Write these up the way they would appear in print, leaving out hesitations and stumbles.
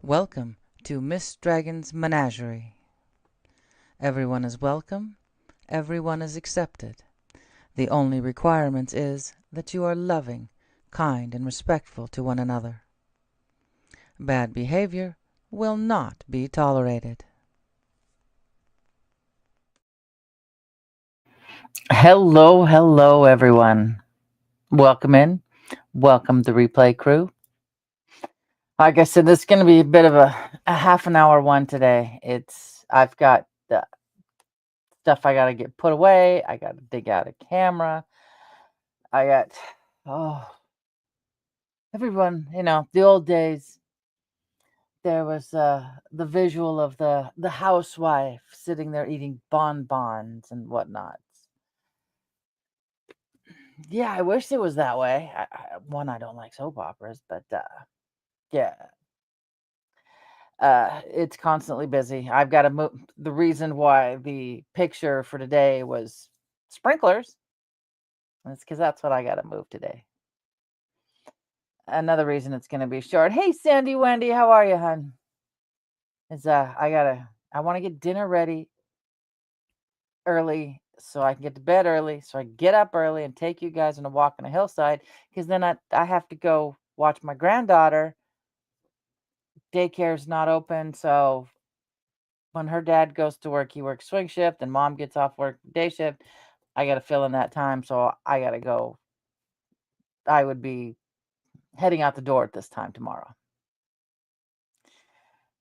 Welcome to Miss Dragon's Menagerie. Everyone is welcome, everyone is accepted. The only requirement is that you are loving, kind, and respectful to one another. Bad behavior will not be tolerated. Hello, everyone. Welcome in. Welcome to Replay Crew. Like I said, this is going to be a bit of a half an hour one today. I've got the stuff I got to get put away. I got to dig out a camera. I got, oh, everyone, the old days. There was the visual of the housewife sitting there eating bonbons and whatnot. Yeah, I wish it was that way. I don't like soap operas, but yeah, it's constantly busy. I've got to move. The reason why the picture for today was sprinklers is because that's what I got to move today. Another reason it's going to be short. Hey, Sandy Wendy, how are you, hon? I want to get dinner ready early so I can get to bed early, so I can get up early and take you guys on a walk on a hillside. Because then I have to go watch my granddaughter. Daycare's not open, so when her dad goes to work, he works swing shift, and mom gets off work day shift. I got to fill in that time, so I got to go. I would be heading out the door at this time tomorrow.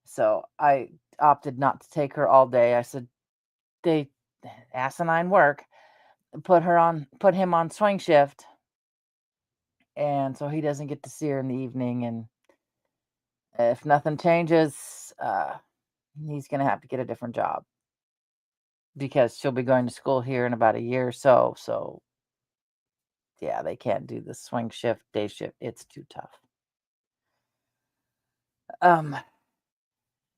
So I opted not to take her all day. I said, they asinine work. Put him on swing shift, and so he doesn't get to see her in the evening. And if nothing changes, he's gonna have to get a different job because she'll be going to school here in about a year or so. So yeah, they can't do the swing shift, day shift. It's too tough. Um,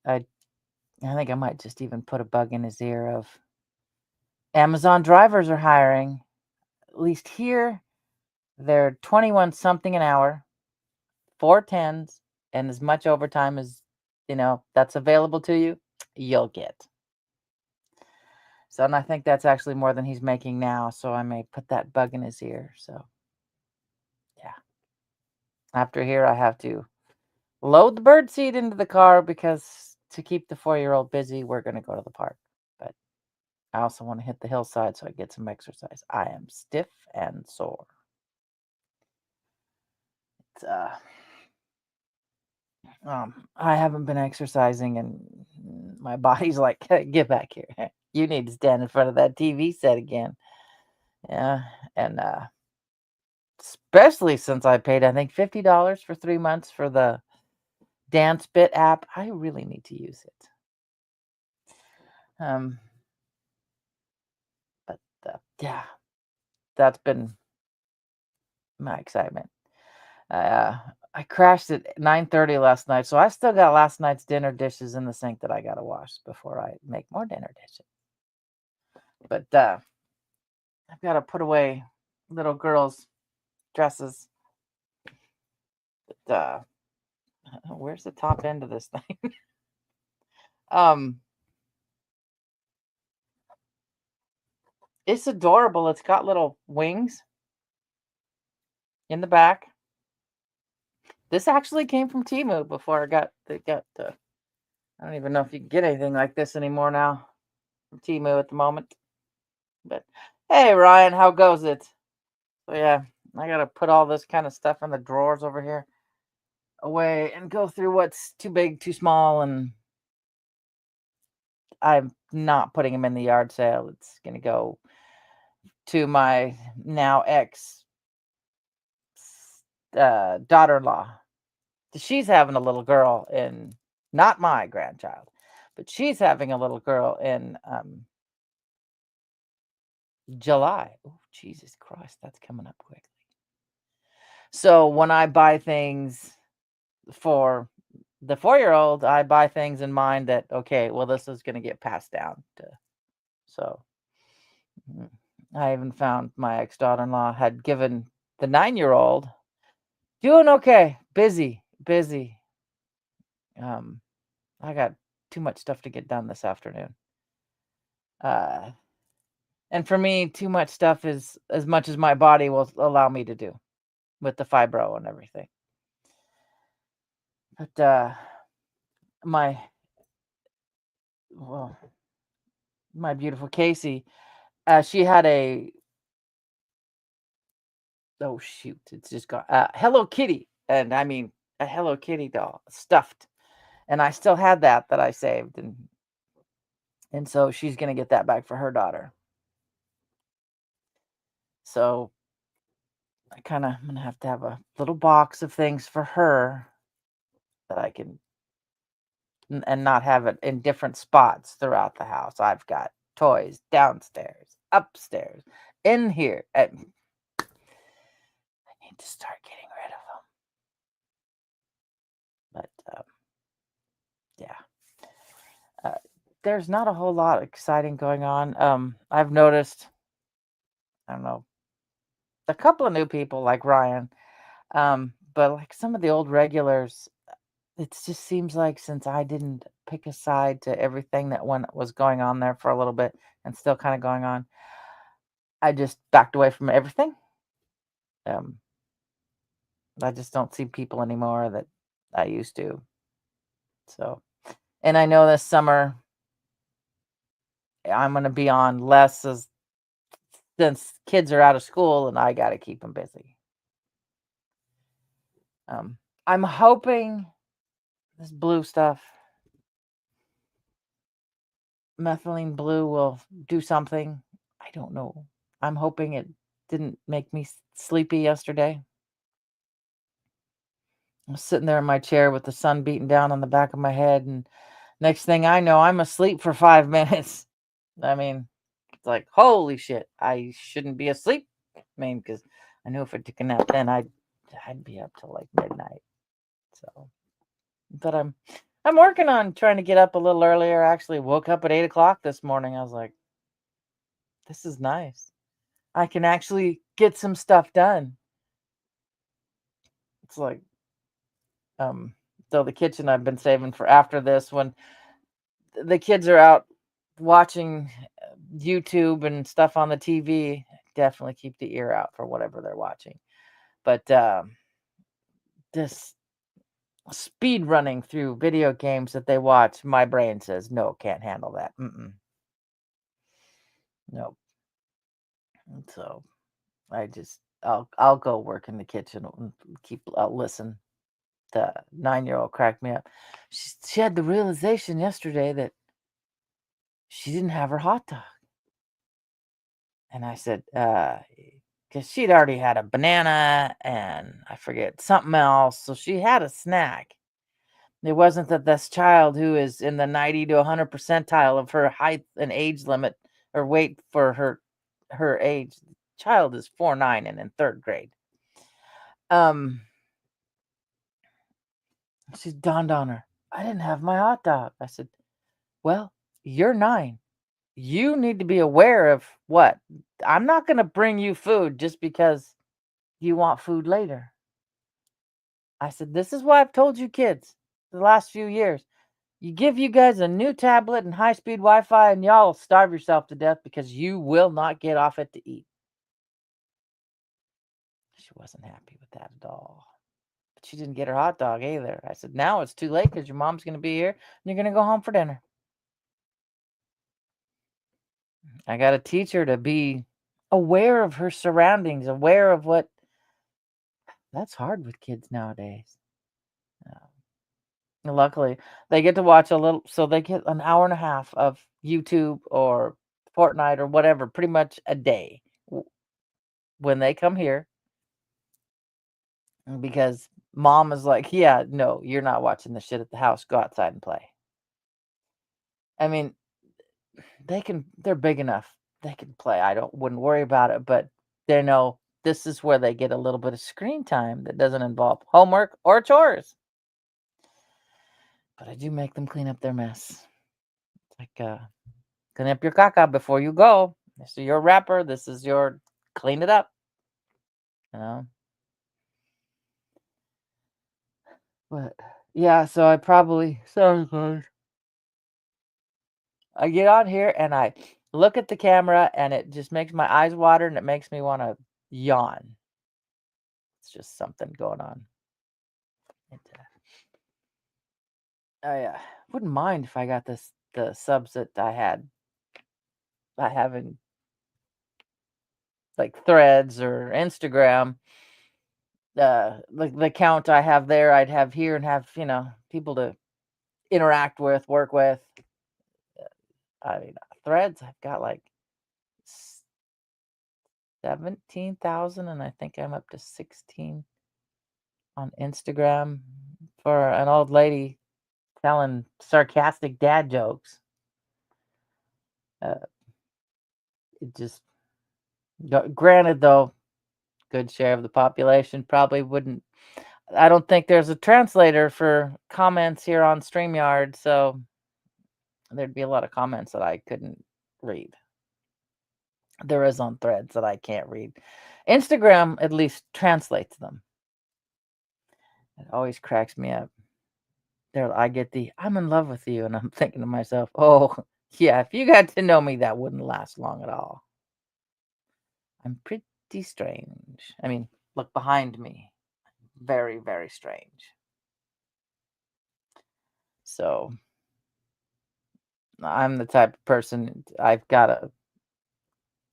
I I think I might just even put a bug in his ear of Amazon drivers are hiring. At least here, they're 21 something an hour, 4 tens, and as much overtime as that's available to you, you'll get. So, and I think that's actually more than he's making now. So I may put that bug in his ear. So yeah, after here, I have to load the bird seed into the car because to keep the 4-year-old busy, we're going to go to the park. But I also want to hit the hillside so I get some exercise. I am stiff and sore. It's, I haven't been exercising, and my body's like, "Get back here! You need to stand in front of that TV set again." Yeah, and especially since I paid, I think $50 for 3 months for the Dance Bit app, I really need to use it. Um, but yeah, that's been my excitement. I crashed at 9:30 last night, so I still got last night's dinner dishes in the sink that I gotta wash before I make more dinner dishes. But I've got to put away little girls' dresses. But where's the top end of this thing? um, it's adorable. It's got little wings in the back. This actually came from Temu before it got. I don't even know if you can get anything like this anymore now from Temu at the moment. But hey, Ryan, how goes it? So yeah, I gotta put all this kind of stuff in the drawers over here away and go through what's too big, too small, and I'm not putting them in the yard sale. It's gonna go to my now ex daughter-in-law. She's having a little girl in, not my grandchild, but she's having a little girl in July. Oh, Jesus Christ, that's coming up quickly. So when I buy things for the 4-year-old, I buy things in mind that, okay, well, this is going to get passed down to. So I even found my ex-daughter-in-law had given the 9-year-old, doing okay, busy, I got too much stuff to get done this afternoon. And for me, too much stuff is as much as my body will allow me to do with the fibro and everything. But my well, my beautiful Casey, she had a oh shoot, it's just got Hello Kitty, and I mean a Hello Kitty doll stuffed, and I still had that I saved, and so she's gonna get that back for her daughter. So I'm gonna have to have a little box of things for her that I can and not have it in different spots throughout the house. I've got toys downstairs, upstairs, in here. I need to start getting rid of them. But yeah, there's not a whole lot exciting going on. I've noticed, I don't know, a couple of new people like Ryan, but like some of the old regulars, it just seems like since I didn't pick a side to everything that was going on there for a little bit and still kind of going on, I just backed away from everything. Um, I just don't see people anymore that I used to. So, and I know this summer I'm going to be on less since kids are out of school and I got to keep them busy. I'm hoping this blue stuff, methylene blue, will do something. I don't know. I'm hoping it didn't make me sleepy yesterday. I'm sitting there in my chair with the sun beating down on the back of my head, and next thing I know, I'm asleep for 5 minutes. I mean, it's like, holy shit, I shouldn't be asleep. I mean, because I knew if I took a nap then I'd be up till like midnight. So, but I'm working on trying to get up a little earlier. I actually woke up at 8 o'clock this morning. I was like, this is nice. I can actually get some stuff done. It's like, so the kitchen I've been saving for after this when the kids are out watching YouTube and stuff on the TV. Definitely keep the ear out for whatever they're watching. But this speed running through video games that they watch, my brain says no, can't handle that. Nope. And so I'll go work in the kitchen and I'll listen. The 9-year-old cracked me up. She had the realization yesterday that she didn't have her hot dog. And I said, because she'd already had a banana and I forget something else. So she had a snack. It wasn't that this child who is in the 90 to 100 percentile of her height and age limit or weight for her age. The child is 4'9" and in 3rd grade. She dawned on her, I didn't have my hot dog. I said, well, you're 9. You need to be aware of what? I'm not going to bring you food just because you want food later. I said, this is why I've told you kids the last few years. You give you guys a new tablet and high-speed Wi-Fi and y'all will starve yourself to death because you will not get off it to eat. She wasn't happy with that at all. But she didn't get her hot dog either. I said, now it's too late because your mom's going to be here and you're going to go home for dinner. I got to teach her to be aware of her surroundings, aware of what. That's hard with kids nowadays. Luckily, they get to watch a little, so they get an hour and a half of YouTube or Fortnite or whatever, pretty much a day when they come here. Because mom is like, yeah, no, you're not watching the shit at the house. Go outside and play. I mean, they're big enough. They can play. Wouldn't worry about it, but they know this is where they get a little bit of screen time that doesn't involve homework or chores. But I do make them clean up their mess. It's like, clean up your caca before you go. This is your wrapper. This is your clean it up. You know? But Yeah, so I probably sounds good. I get on here and I look at the camera and it just makes my eyes water and it makes me want to yawn. It's just something going on. It, I wouldn't mind if I got the subs that I have in like Threads or Instagram. The account I have there, I'd have here and have people to interact with, work with. I mean, Threads, I've got like 17,000, and I think I'm up to 16 on Instagram for an old lady telling sarcastic dad jokes. Uh, it just, granted though, good share of the population probably wouldn't. I don't think there's a translator for comments here on StreamYard, so there'd be a lot of comments that I couldn't read. There is on Threads that I can't read. Instagram at least translates them. It always cracks me up. There, I get the "I'm in love with you," and I'm thinking to myself, "Oh, yeah, if you got to know me, that wouldn't last long at all. I'm pretty strange. I mean, look behind me. Very, very strange." So I'm the type of person I've got to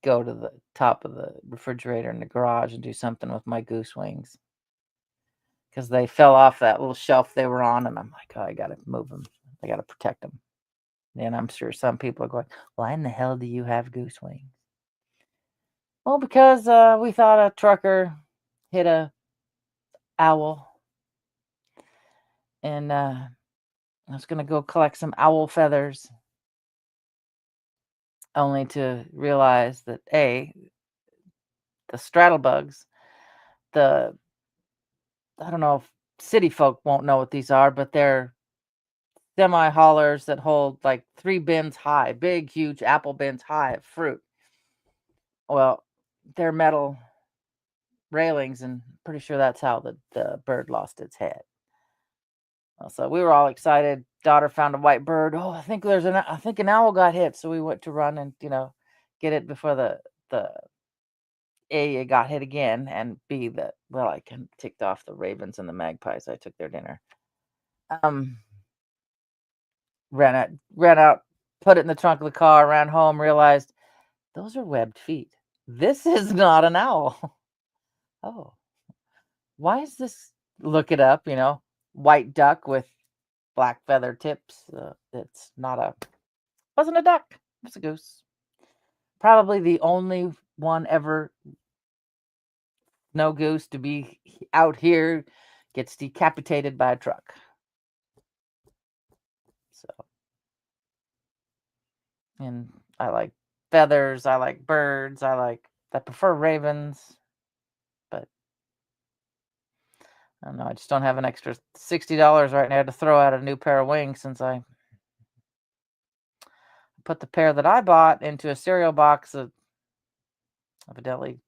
go to the top of the refrigerator in the garage and do something with my goose wings because they fell off that little shelf they were on, and I'm like, oh, I got to move them. I got to protect them. And I'm sure some people are going, why in the hell do you have goose wings? Well, because we thought a trucker hit a owl, and I was gonna go collect some owl feathers, only to realize that the straddlebugs, the I don't know if city folk won't know what these are, but they're semi haulers that hold like 3 bins high, big, huge apple bins high of fruit. Well, they're metal railings, and pretty sure that's how the bird lost its head. So we were all excited. Daughter found a white bird. Oh, I think an owl got hit. So we went to run and get it before the A, it got hit again, and B, I kind of ticked off the ravens and the magpies. I took their dinner. Um, ran out, put it in the trunk of the car, ran home, realized those are webbed feet. This is not an owl. Oh, why is this? Look it up. White duck with black feather tips. It's not wasn't a duck. It was a goose. Probably the only one ever snow goose to be out here gets decapitated by a truck. So, and I like feathers. I like birds. I prefer ravens, but I don't know. I just don't have an extra $60 right now to throw out a new pair of wings since I put the pair that I bought into a cereal box that evidently,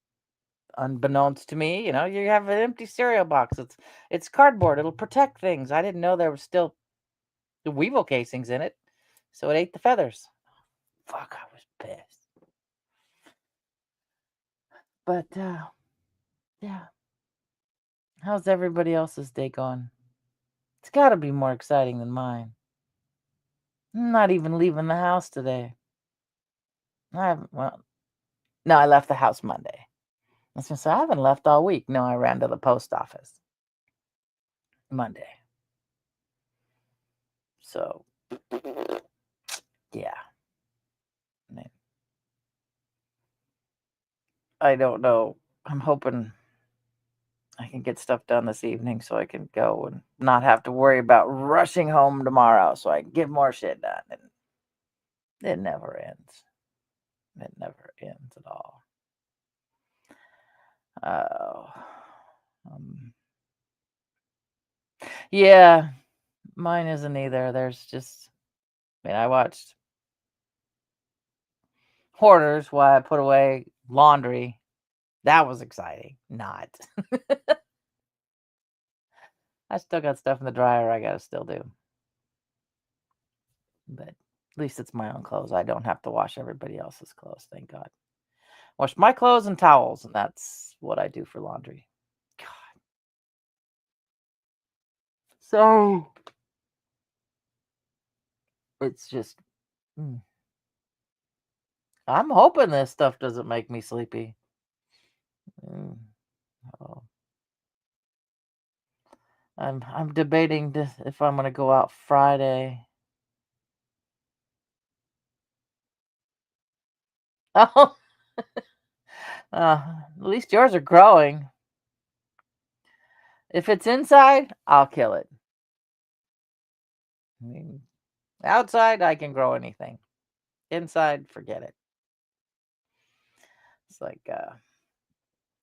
unbeknownst to me, you have an empty cereal box. It's cardboard. It'll protect things. I didn't know there was still the weevil casings in it, so it ate the feathers. Fuck, I was pissed. But yeah, how's everybody else's day going? It's got to be more exciting than mine. I'm not even leaving the house today. I haven't. Well, no, I left the house Monday. I was gonna say I haven't left all week. No, I ran to the post office Monday. So yeah, I mean, I don't know. I'm hoping I can get stuff done this evening so I can go and not have to worry about rushing home tomorrow so I can get more shit done. And it never ends. It never ends at all. Oh, um, yeah, mine isn't either. I watched Hoarders while I put away laundry. That was exciting. Not. I still got stuff in the dryer I gotta still do. But at least it's my own clothes. I don't have to wash everybody else's clothes, thank God. Wash my clothes and towels, and that's what I do for laundry. God. So it's just I'm hoping this stuff doesn't make me sleepy. Oh. I'm debating if I'm gonna go out Friday. Oh, at least yours are growing. If it's inside, I'll kill it. I mean, outside, I can grow anything. Inside, forget it. It's like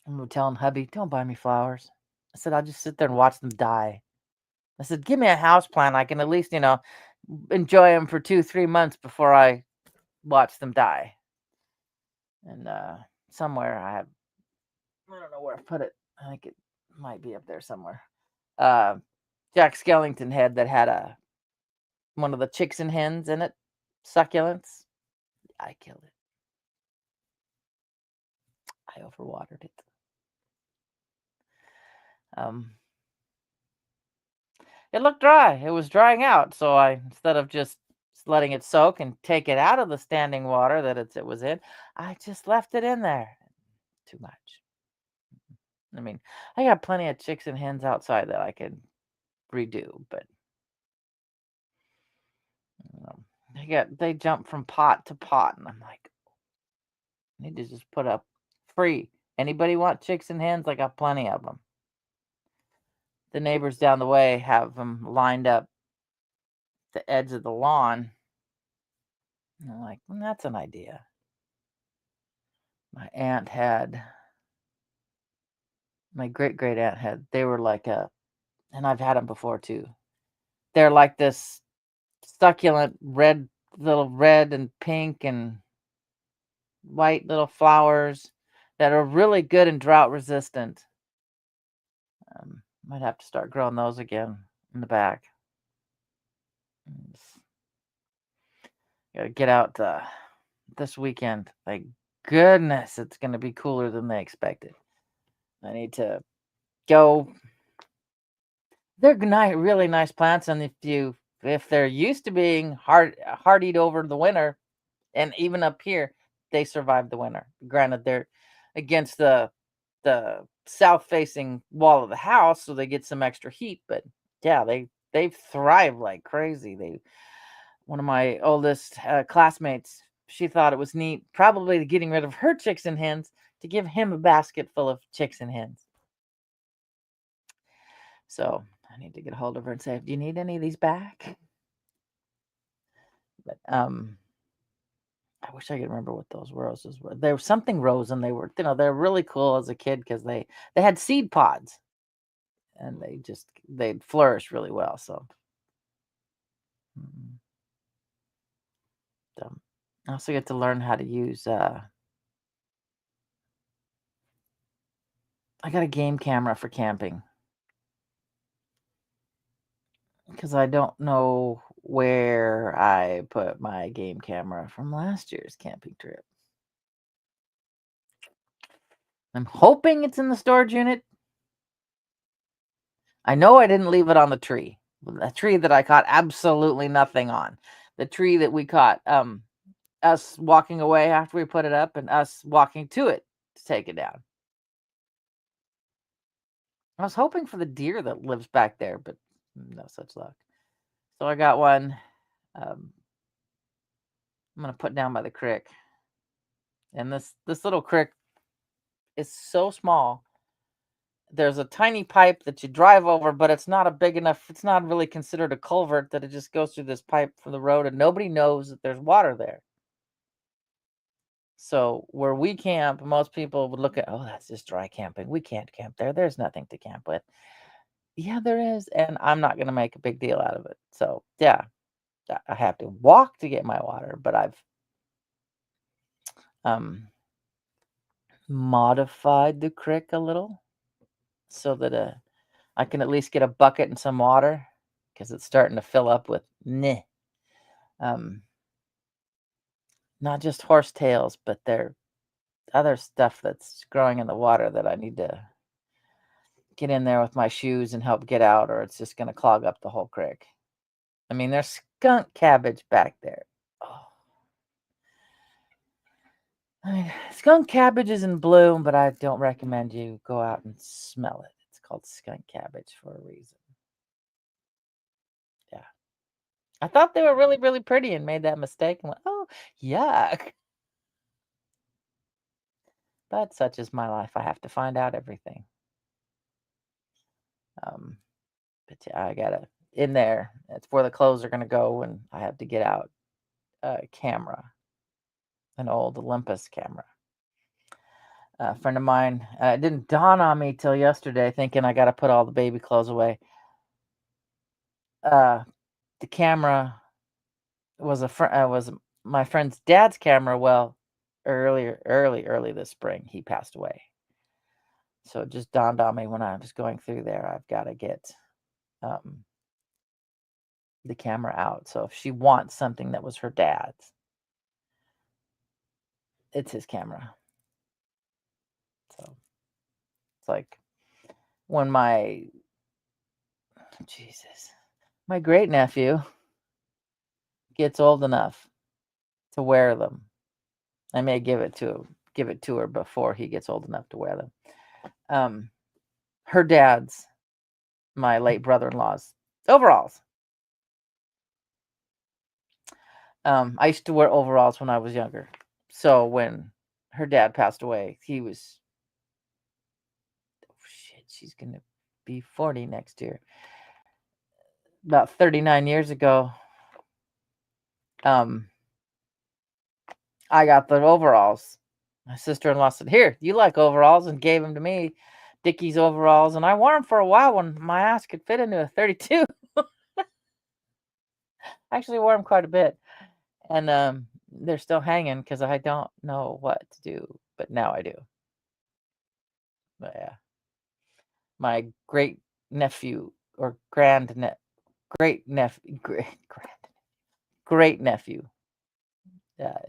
I'm telling hubby, don't buy me flowers. I said I'll just sit there and watch them die. I said, give me a house plant. I can at least, enjoy them for 2-3 months before I watch them die. And somewhere I don't know where I put it. I think it might be up there somewhere. Jack Skellington head that had one of the chicks and hens in it, succulents. I killed it. I overwatered it. It looked dry. It was drying out, so I instead of just letting it soak and take it out of the standing water that it was in, I just left it in there. Too much. I mean, I got plenty of chicks and hens outside that I could redo, but they jump from pot to pot, and I'm like, I need to just put up free. Anybody want chicks and hens? I got plenty of them. The neighbors down the way have them lined up the edge of the lawn. And I'm like, that's an idea. My aunt had, my great aunt had, they were like and I've had them before too. They're like this succulent little red and pink and white little flowers that are really good and drought resistant. Might have to start growing those again in the back. Gotta get out this weekend. Thank goodness it's gonna be cooler than they expected. I need to go. They're really nice plants, and if they're used to being hardied over the winter, and even up here, they survive the winter. Granted, they're against the south-facing wall of the house, so they get some extra heat. But yeah, they thrive like crazy. One of my oldest classmates, she thought it was neat, probably getting rid of her chicks and hens to give him a basket full of chicks and hens. So I need to get a hold of her and say, do you need any of these back? But I wish I could remember what those roses were. There was something rose, and they're really cool as a kid because they had seed pods, and they'd flourish really well. So I also get to learn how to use. I got a game camera for camping because I don't know where I put my game camera from last year's camping trip. I'm hoping it's in the storage unit. I know I didn't leave it on the tree. The tree that I caught absolutely nothing on. The tree that we caught us walking away after we put it up and us walking to it to take it down. I was hoping for the deer that lives back there, but no such luck. So I got one I'm going to put down by the creek. And this little creek is so small. There's a tiny pipe that you drive over, but it's not it's not really considered a culvert, that it just goes through this pipe from the road, and nobody knows that there's water there. So where we camp, most people would look at, oh, that's just dry camping. We can't camp there. There's nothing to camp with. Yeah, there is. And I'm not going to make a big deal out of it. So yeah, I have to walk to get my water, but I've modified the creek a little so that I can at least get a bucket and some water because it's starting to fill up with not just horsetails, but there's other stuff that's growing in the water that I need to get in there with my shoes and help get out, or it's just going to clog up the whole creek. I mean, there's skunk cabbage back there. Oh. I mean, skunk cabbage is in bloom, but I don't recommend you go out and smell it. It's called skunk cabbage for a reason. Yeah. I thought they were really, really pretty and made that mistake and went, oh, yuck. But such is my life. I have to find out everything. But yeah, I gotta in there. That's where the clothes are gonna go, and I have to get out a camera, an old Olympus camera. A friend of mine, it didn't dawn on me till yesterday, thinking I gotta put all the baby clothes away. The camera was was my friend's dad's camera. Well, early this spring, he passed away. So it just dawned on me when I was going through there. I've got to get the camera out. So if she wants something that was her dad's, it's his camera. So it's like when my great nephew gets old enough to wear them, I may give it to her before he gets old enough to wear them. Her dad's, my late brother-in-law's overalls. I used to wear overalls when I was younger. So when her dad passed away, he was, she's going to be 40 next year. About 39 years ago, I got the overalls. My sister-in-law said, here, you like overalls, and gave them to me, Dickies overalls. And I wore them for a while when my ass could fit into a 32. I actually wore them quite a bit. And they're still hanging because I don't know what to do, but now I do. But yeah, my great nephew or great nephew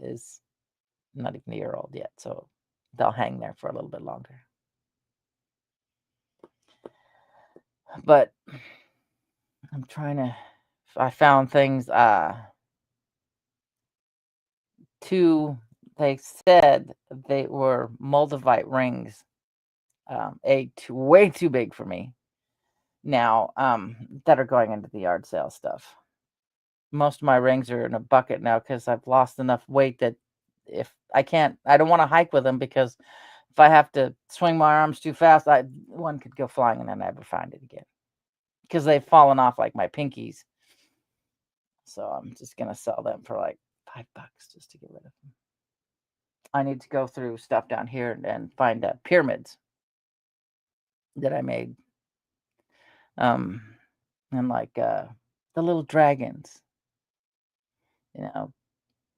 is not even a year old yet, so they'll hang there for a little bit longer. But I'm trying to. I found things. They said they were Moldavite rings. Way too big for me now, that are going into the yard sale stuff. Most of my rings are in a bucket now because I've lost enough weight that if I don't want to hike with them, because if I have to swing my arms too fast, one could go flying and I never find it again because they've fallen off like my pinkies. So I'm just gonna sell them for like $5 just to get rid of them. I need to go through stuff down here and find pyramids that I made. And like the little dragons.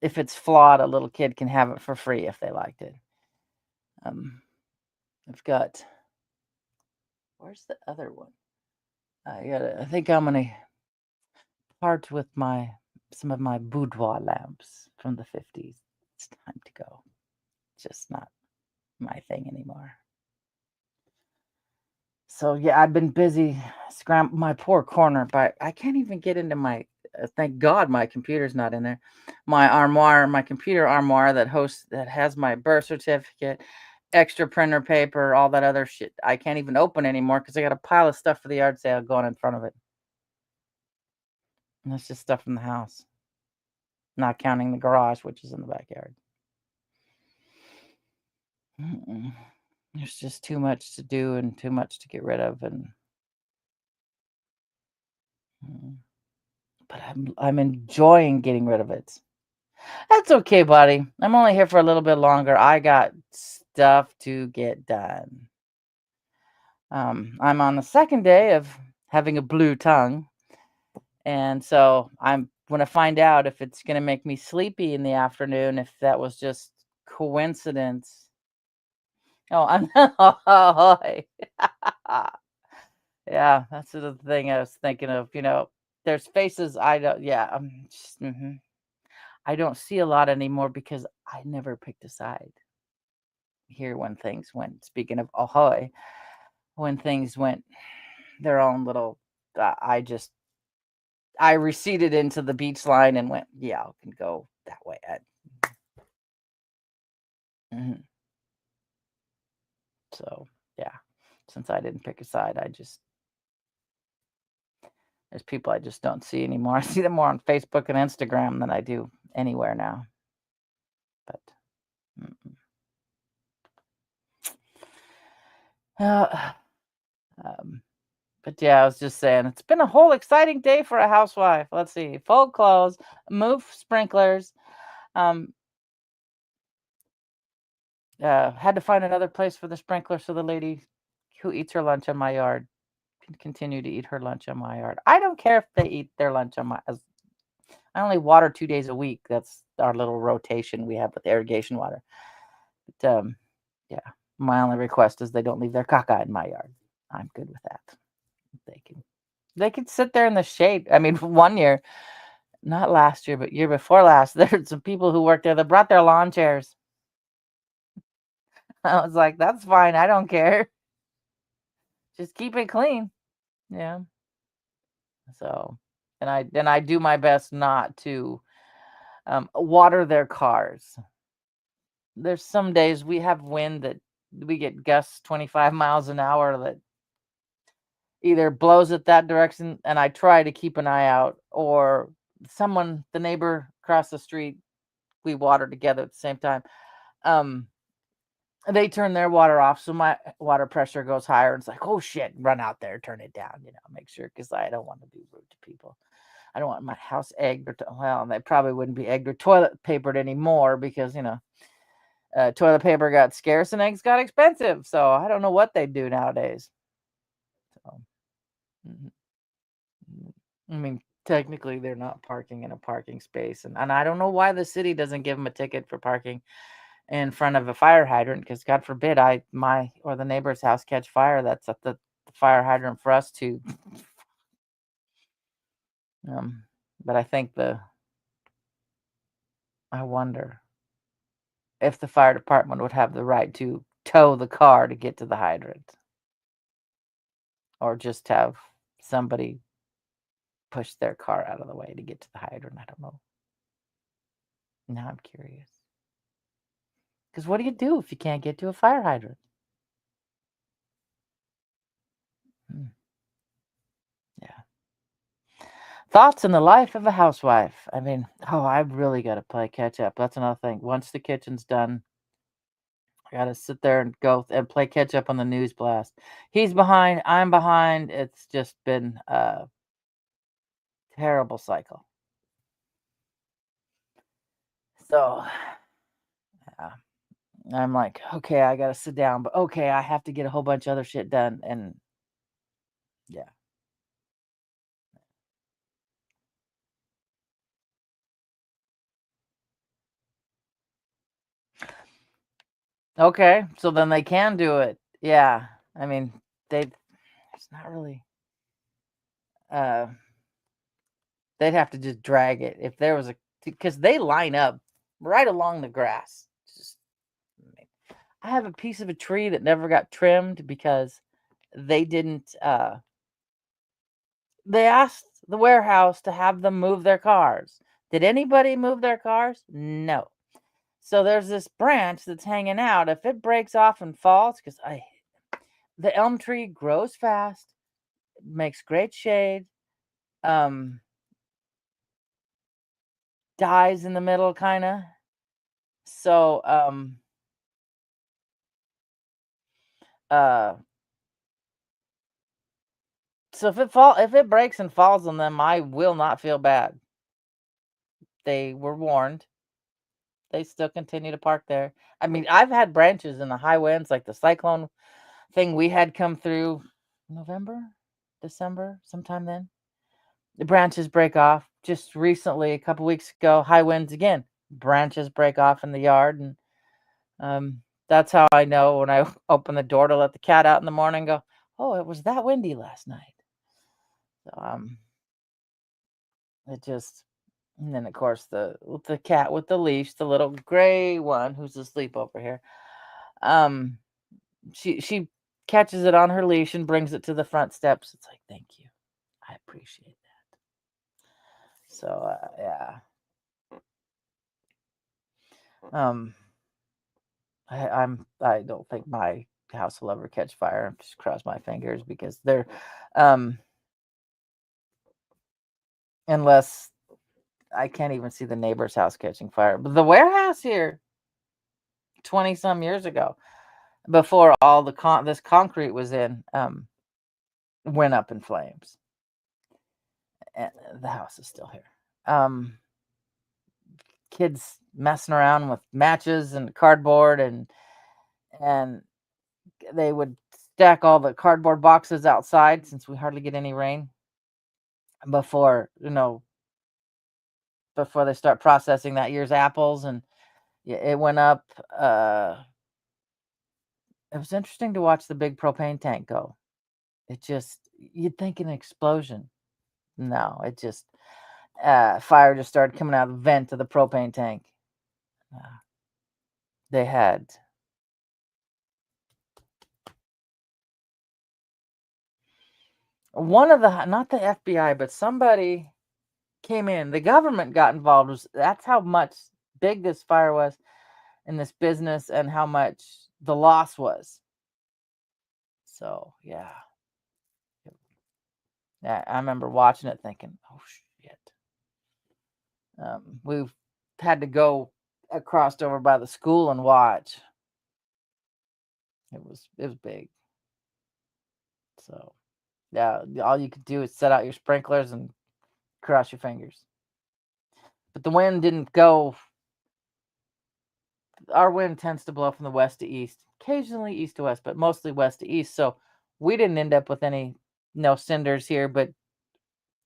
If it's flawed, a little kid can have it for free if they liked it. I've got. Where's the other one? I think I'm gonna part with some of my boudoir lamps from the 50s. It's time to go. It's just not my thing anymore. So yeah, I've been busy scrambling my poor corner, but I can't even get into my. Thank God my computer's not in there. My computer armoire that has my birth certificate, extra printer paper, all that other shit. I can't even open anymore because I got a pile of stuff for the yard sale going in front of it. And that's just stuff from the house, not counting the garage, which is in the backyard. There's just too much to do and too much to get rid of, but I'm enjoying getting rid of it. That's okay, buddy. I'm only here for a little bit longer. I got stuff to get done. I'm on the second day of having a blue tongue, and so I'm gonna find out if it's gonna make me sleepy in the afternoon, if that was just coincidence. Oh, I'm Yeah, that's the thing I was thinking of. There's faces I don't. Yeah, I don't see a lot anymore because I never picked a side here when things went. Speaking of Ahoy, when things went their own little, I receded into the beach line and went, yeah, I can go that way. Mhm. So yeah, since I didn't pick a side, there's people I just don't see anymore. I see them more on Facebook and Instagram than I do anywhere now. But mm, uh, um, but yeah, I was just saying it's been a whole exciting day for a housewife. Let's see, fold clothes, move sprinklers. Um, had to find another place for the sprinkler so the lady who eats her lunch on my yard can continue to eat her lunch on my yard. I don't care if they eat their lunch on my. I only water 2 days a week. That's our little rotation we have with irrigation water. But yeah, my only request is they don't leave their caca in my yard. I'm good with that. They can sit there in the shade. I mean, one year, not last year, but year before last, there's some people who worked there that brought their lawn chairs. I was like, that's fine. I don't care. Just keep it clean. Yeah. So, and I do my best not to water their cars. There's some days we have wind that we get gusts 25 miles an hour that either blows it that direction, and I try to keep an eye out, or the neighbor across the street, we water together at the same time. Um, they turn their water off, so my water pressure goes higher. And it's like, oh shit, run out there, turn it down, make sure, because I don't want to be rude to people. I don't want my house egged well, they probably wouldn't be egged or toilet papered anymore because, toilet paper got scarce and eggs got expensive. So I don't know what they do nowadays. So, mhm. I mean, technically, they're not parking in a parking space, and I don't know why the city doesn't give them a ticket for parking in front of a fire hydrant. Because God forbid my or the neighbor's house catch fire. That's at the fire hydrant for us to. Um, but I wonder if the fire department would have the right to tow the car to get to the hydrant, or just have somebody push their car out of the way to get to the hydrant. I don't know. Now I'm curious. Because what do you do if you can't get to a fire hydrant? Hmm, yeah. Thoughts on the life of a housewife. I mean, I've really got to play catch up. That's another thing. Once the kitchen's done, I got to sit there and go and play catch up on the news blast. He's behind. I'm behind. It's just been a terrible cycle. So, yeah. I'm like, okay, I got to sit down, but okay, I have to get a whole bunch of other shit done. And yeah. Okay, so then they can do it. Yeah. I mean, it's not really uh they'd have to just drag it if there was because they line up right along the grass. Just I have a piece of a tree that never got trimmed because they didn't they asked the warehouse to have them move their cars. Did anybody move their cars? No. So there's this branch that's hanging out. If it breaks off and falls, because the elm tree grows fast, makes great shade, um, dies in the middle, kind of. So, uh, so if it breaks and falls on them, I will not feel bad. They were warned. They still continue to park there. I mean, I've had branches in the high winds, like the cyclone thing we had come through November, December, sometime then. The branches break off. Just recently, a couple weeks ago, high winds again. Branches break off in the yard, and that's how I know when I open the door to let the cat out in the morning. Go, oh, it was that windy last night. So it just, and then of course the cat with the leash, the little gray one who's asleep over here. Um, she catches it on her leash and brings it to the front steps. It's like, thank you, I appreciate that. So yeah. I don't think my house will ever catch fire. Just cross my fingers because they're, um, unless I can't even see the neighbor's house catching fire. But the warehouse here, 20 some years ago, before all this concrete was in, went up in flames. And the house is still here. Kids messing around with matches and cardboard, and they would stack all the cardboard boxes outside since we hardly get any rain before before they start processing that year's apples. And yeah, it went up. It was interesting to watch the big propane tank go. It just, you'd think an explosion. No, it just, fire just started coming out of the vent of the propane tank. They had one of the, not the FBI, but somebody came in. The government got involved. That's how much big this fire was in this business and how much the loss was. So yeah, I remember watching it thinking, oh shit. We've had to go across over by the school and watch. It was big. So yeah, all you could do is set out your sprinklers and cross your fingers. But the wind didn't go. Our wind tends to blow from the west to east, occasionally east to west, but mostly west to east. So we didn't end up with any no cinders here, but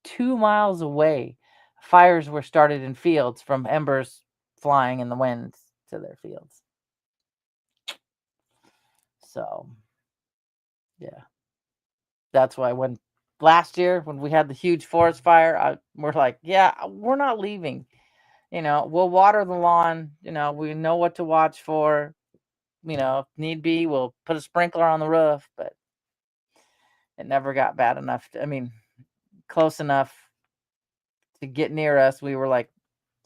2 miles away, fires were started in fields from embers flying in the wind to their fields. So yeah, that's why when last year when we had the huge forest fire, we're like, yeah, we're not leaving. We'll water the lawn. We know what to watch for. If need be, we'll put a sprinkler on the roof, but it never got bad enough. Close enough to get near us. We were like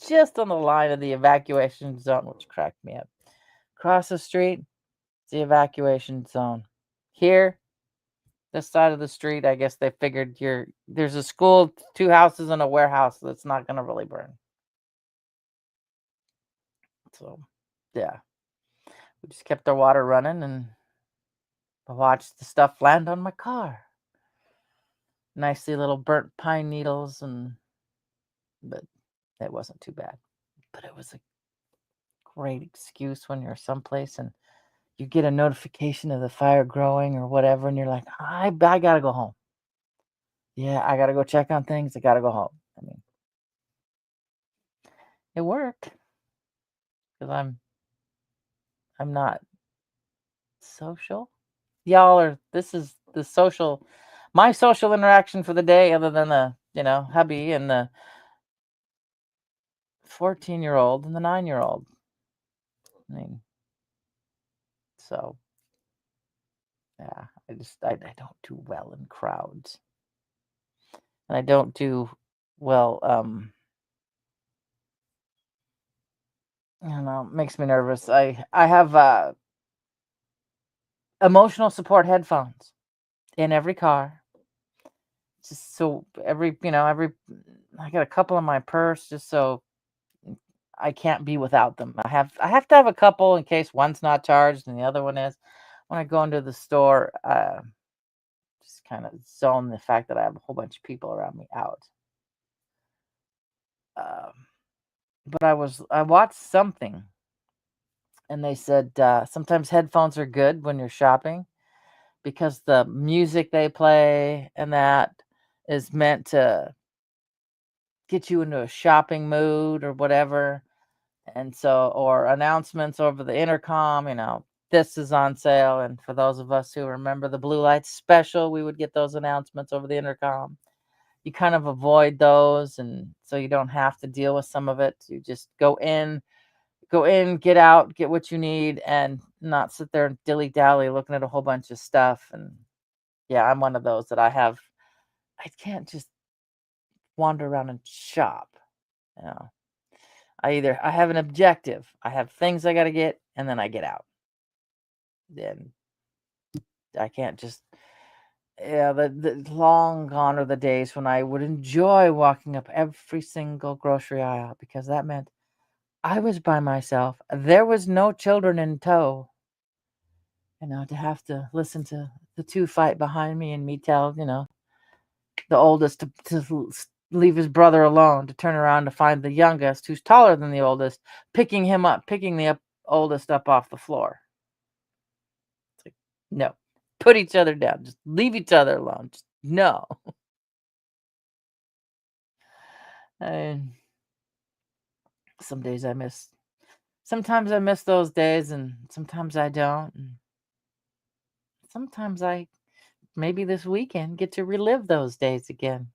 just on the line of the evacuation zone, which cracked me up. Across the street, it's the evacuation zone. Here, this side of the street, I guess they figured there's a school, 2 houses, and a warehouse that's not going to really burn. So, yeah, we just kept our water running and I watched the stuff land on my car. Nicely little burnt pine needles, but it wasn't too bad. But it was a great excuse when you're someplace and you get a notification of the fire growing or whatever, and you're like, I gotta go home. Yeah, I gotta go check on things. I gotta go home. It worked because I'm not social. This is my social interaction for the day, other than the hubby and the 14-year-old and the 9-year-old. So yeah, I don't do well in crowds, and I don't do well. I don't know, makes me nervous. I have emotional support headphones in every car. Just so every I got a couple in my purse just so I can't be without them. I have to have a couple in case one's not charged and the other one is. When I go into the store, just kind of zone the fact that I have a whole bunch of people around me out. But I watched something, and they said sometimes headphones are good when you're shopping because the music they play and that is meant to get you into a shopping mood or whatever. And so, or announcements over the intercom, this is on sale. And for those of us who remember the Blue Lights special, we would get those announcements over the intercom. You kind of avoid those, and so you don't have to deal with some of it. You just go in, get out, get what you need, and not sit there and dilly-dally looking at a whole bunch of stuff. And yeah, I'm one of those that I can't just wander around and shop. You know, I have an objective. I have things I got to get, and then I get out. Then I can't just, yeah, the long gone are the days when I would enjoy walking up every single grocery aisle, because that meant I was by myself. There was no children in tow. To have to listen to the two fight behind me, and me tell, the oldest to leave his brother alone, to turn around to find the youngest, who's taller than the oldest, picking the oldest up off the floor. It's like, no, put each other down. Just leave each other alone. Just, no. And sometimes I miss those days, and sometimes I don't. And sometimes maybe this weekend, get to relive those days again.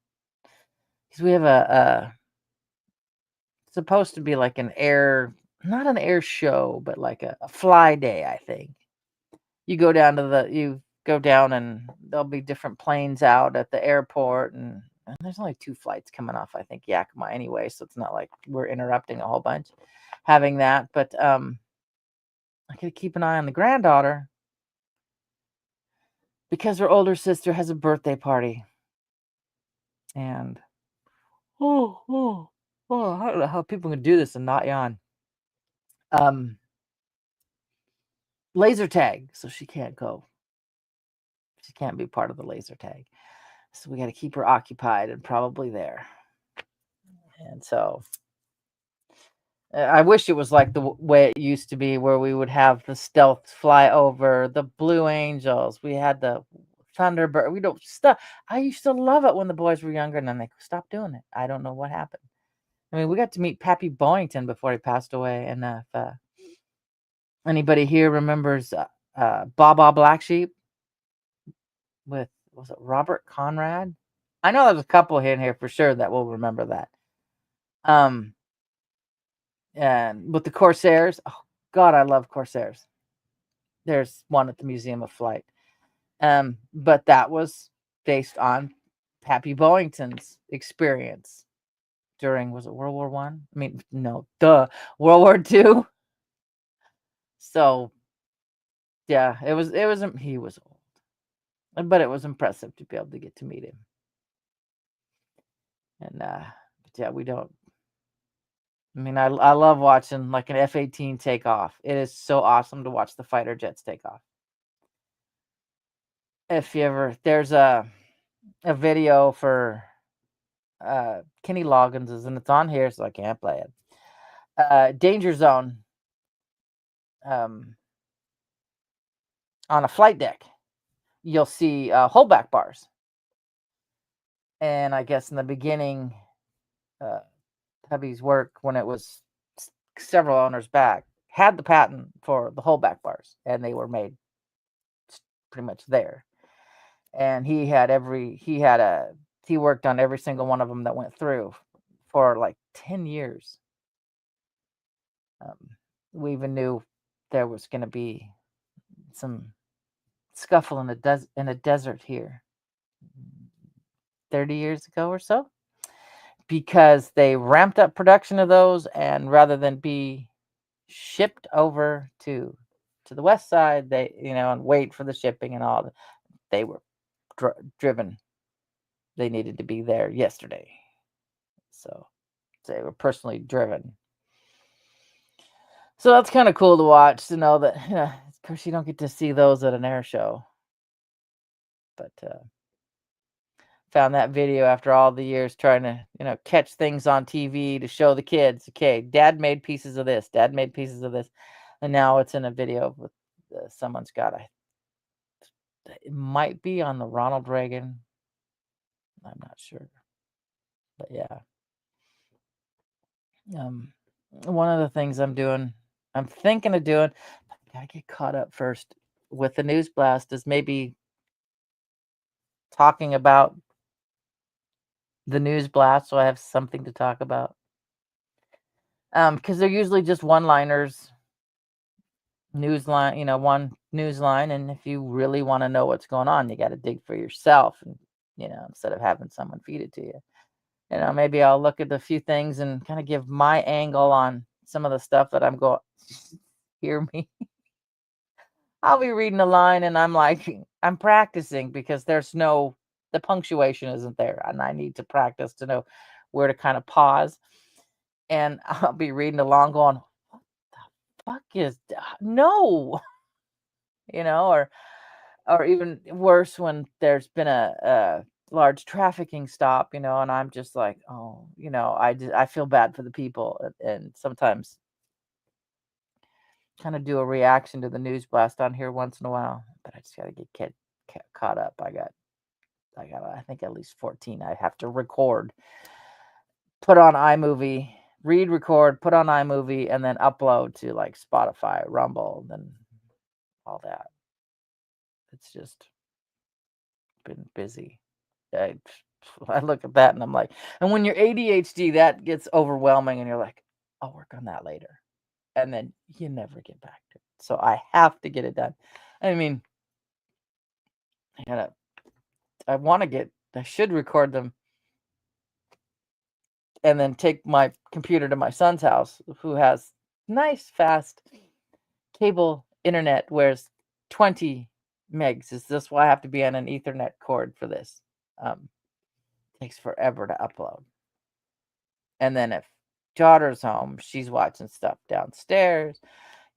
Because we have supposed to be like not an air show, but like a fly day, I think. You go down and there'll be different planes out at the airport, and there's only 2 flights coming off, I think, Yakima anyway, so it's not like we're interrupting a whole bunch having that. But I gotta keep an eye on the granddaughter, because her older sister has a birthday party. And I don't know how people can do this and not yawn. Laser tag, so she can't go. She can't be part of the laser tag. So we got to keep her occupied and probably there. And so I wish it was like the way it used to be, where we would have the stealth fly over, the Blue Angels. We had the Thunderbird. We don't stop. I used to love it when the boys were younger, and then they stopped doing it. I don't know what happened. I mean, we got to meet Pappy Boyington before he passed away. And if anybody here remembers Baba Black Sheep with, was it Robert Conrad? I know there's a couple in here for sure that will remember that. And with the Corsairs, oh God, I love Corsairs. There's one at the Museum of Flight. But that was based on Pappy Boyington's experience during, was it World War I? I mean, no, World War II. So yeah, he was old, but it was impressive to be able to get to meet him. And but yeah, we don't. I mean, I love watching like an F-18 take off. It is so awesome to watch the fighter jets take off. If you ever, there's a video for Kenny Loggins, and it's on here, so I can't play it. Danger Zone, on a flight deck, you'll see holdback bars. And I guess in the beginning, hubby's work, when it was several owners back, had the patent for the holdback bars, and they were made pretty much there. And he worked on every single one of them that went through for like 10 years. We even knew there was going to be some scuffle in a desert here 30 years ago or so, because they ramped up production of those, and rather than be shipped over to the west side, they and wait for the shipping and all, they were driven. They needed to be there yesterday, so they were personally driven. So that's kind of cool to watch, to know that, of course, you don't get to see those at an air show. But found that video after all the years trying to, catch things on TV to show the kids, okay, Dad made pieces of this, Dad made pieces of this, and now it's in a video with someone's got it might be on the Ronald Reagan. I'm not sure, but yeah. One of the things I'm thinking of doing, gotta get caught up first with the news blast is maybe talking about the news blast so I have something to talk about. Because they're usually just one-liners, newsline, one newsline, and if you really want to know what's going on, you got to dig for yourself, and instead of having someone feed it to you. Maybe I'll look at a few things and kind of give my angle on some of the stuff that I'm going. Hear me? I'll be reading a line and I'm like, I'm practicing because the punctuation isn't there, and I need to practice to know where to kind of pause. And I'll be reading along going, what the fuck is no, or even worse when there's been a large trafficking stop, and I'm just like, oh, I feel bad for the people, and sometimes kind of do a reaction to the news blast on here once in a while, but I just got to get caught up. I got, I think at least 14 I have to record, put on iMovie, record, put on iMovie, and then upload to like Spotify, Rumble, and all that. It's just been busy. I look at that and I'm like, and when you're ADHD, that gets overwhelming, and you're like, I'll work on that later, and then you never get back to it. So I have to get it done. I mean, I should record them and then take my computer to my son's house, who has nice, fast cable internet, whereas 20 megs is this why I have to be on an Ethernet cord for this. Takes forever to upload. And then if daughter's home, she's watching stuff downstairs.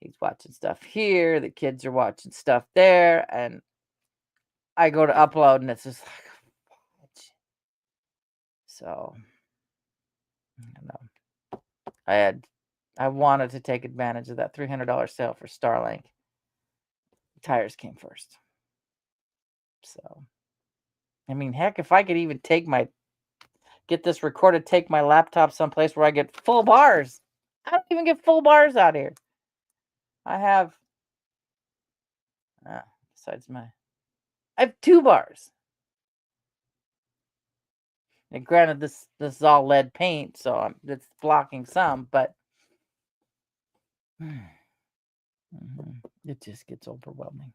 He's watching stuff here. The kids are watching stuff there. And I go to upload and it's just like, what? So, I don't know. I wanted to take advantage of that $300 sale for Starlink. Tires came first. So, I mean, heck, if I could even get this recorded, take my laptop someplace where I get full bars. I don't even get full bars out here. I have, I have 2 bars. And granted, this is all lead paint, so it's blocking some, but it just gets overwhelming.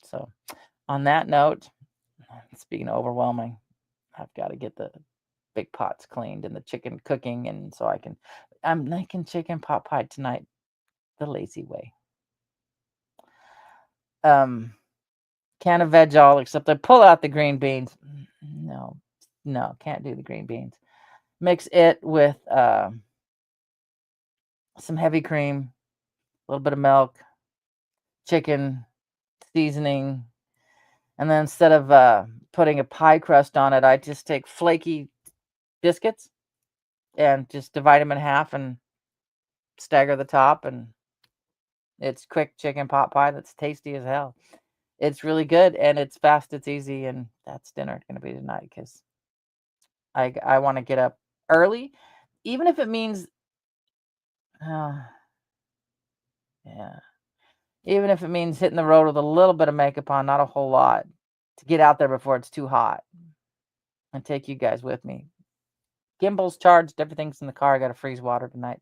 So, on that note, speaking of overwhelming, I've got to get the big pots cleaned and the chicken cooking, and so I'm making chicken pot pie tonight the lazy way. Can of veg all, except I pull out the green beans. No, can't do the green beans. Mix it with some heavy cream, a little bit of milk, chicken, seasoning, and then instead of putting a pie crust on it, I just take flaky biscuits and just divide them in half and stagger the top, and it's quick chicken pot pie that's tasty as hell. It's really good, and it's fast, it's easy, and that's dinner going to be tonight because I want to get up early, even if it means, yeah, even if it means hitting the road with a little bit of makeup on, not a whole lot, to get out there before it's too hot and take you guys with me. Gimbal's charged, everything's in the car. I got to freeze water tonight,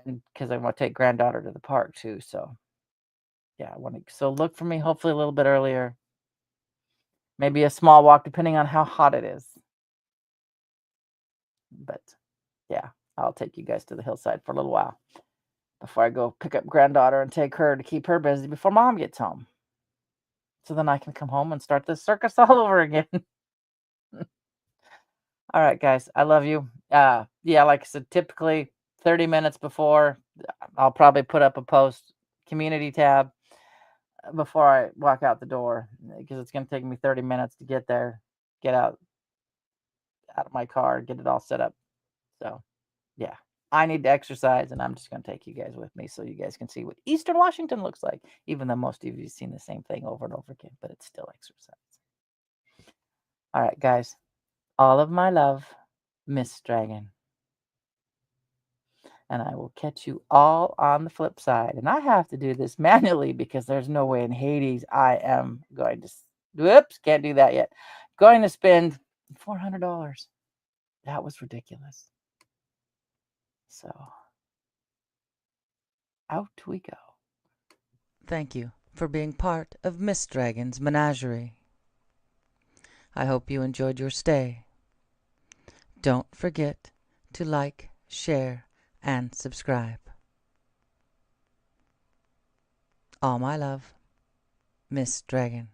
and because I want to take granddaughter to the park too. So yeah, so look for me hopefully a little bit earlier. Maybe a small walk, depending on how hot it is. But yeah, I'll take you guys to the hillside for a little while before I go pick up granddaughter and take her to keep her busy before mom gets home. So then I can come home and start this circus all over again. All right, guys, I love you. Yeah, like I said, typically 30 minutes before, I'll probably put up a post, community tab, before I walk out the door, because it's going to take me 30 minutes to get there, get out of my car, get it all set up. So, yeah, I need to exercise, and I'm just going to take you guys with me so you guys can see what Eastern Washington looks like, even though most of you have seen the same thing over and over again, but it's still exercise. All right, guys, all of my love, Miss Dragon. and I will catch you all on the flip side. And I have to do this manually because there's no way in Hades I am going to, whoops, can't do that yet, going to spend $400. That was ridiculous. So, out we go. Thank you for being part of Miss Dragon's menagerie. I hope you enjoyed your stay. Don't forget to like, share, and subscribe. All my love, Miss Dragon.